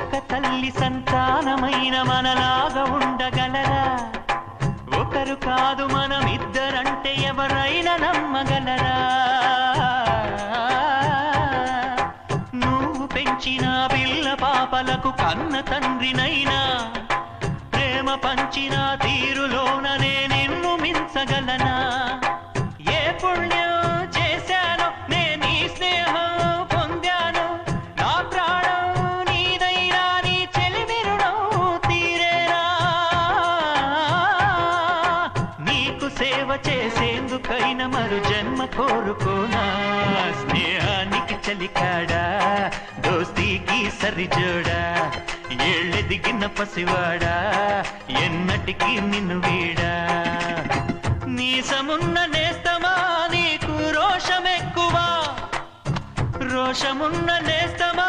ఒక తల్లి సంతానమైన మనలాగా ఉండగలరా? ఒకరు కాదు మనమిద్దరంటే ఎవరైనా నమ్మగలరా? నువ్వు పెంచిన పిల్ల పాపలకు కన్న తండ్రినైనా ప్రేమ పంచిన తీరులోననే నిన్ను మించగలనా? ఏ పుణ్యం చేశాను నేను ఈ స్నేహం పొందాను, నా ప్రాణం నీదైనా నీ చెలిమిరుడం తీరేనా? నీకు సేవ చేసేందుకైనా మరు జన్మ కోరుకోనా? స్నేహానికి చలికాడా, దోస్తీకి సరిజోడా, ఏళ్ళెదిగిన పసివాడా, ఎన్నటికీ నిన్ను వీడా? నీసమున్న నేస్తమా నీకు రోషమెక్కువా, రోషమున్న నేస్తమా